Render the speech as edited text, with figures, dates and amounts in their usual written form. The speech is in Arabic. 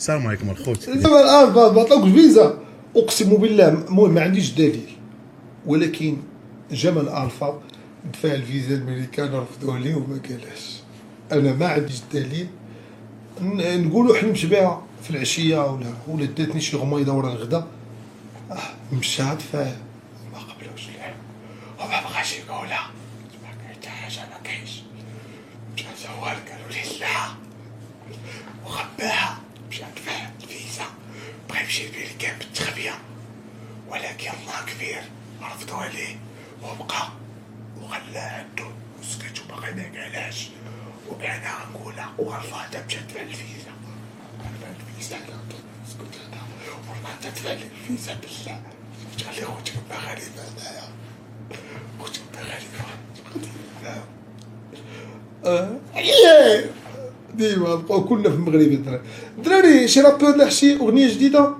السلام عليكم الخوت. دابا الان بعطوك الفيزا، اقسم بالله المهم ما عنديش دليل، ولكن جمال الفا دفع الفيزا الامريكان رفضوه ليه وما قالهاش. انا ما عنديش دليل نقولوا حلمت بها في العشيه ولا داتني شي غميضه ورا الغدا. مشى دفع ما قبلوش الحلم وما بغاش يقولها، ما كاين حتى حاجه، ما كاينش. مشى زوال قالوا لي لا وخباها، مشى دفع الفيزا بغا يمشي للامريكان بالتخبيه، ولكن الله كبير رفضوا عليه وبقى وخلاه عنده وسكت وباقي ما قالهاش. وانا غنقولها والله تا مشات دفع الفيزا، دفع الفيزا سكت انا والله تا دفع الفيزا بالله. تخلي خوتك با غريبه هنايا، خوتك با غريبه ديما بقاو كلنا في المغرب. الدراري شي رابور لا شي اغنيه جديده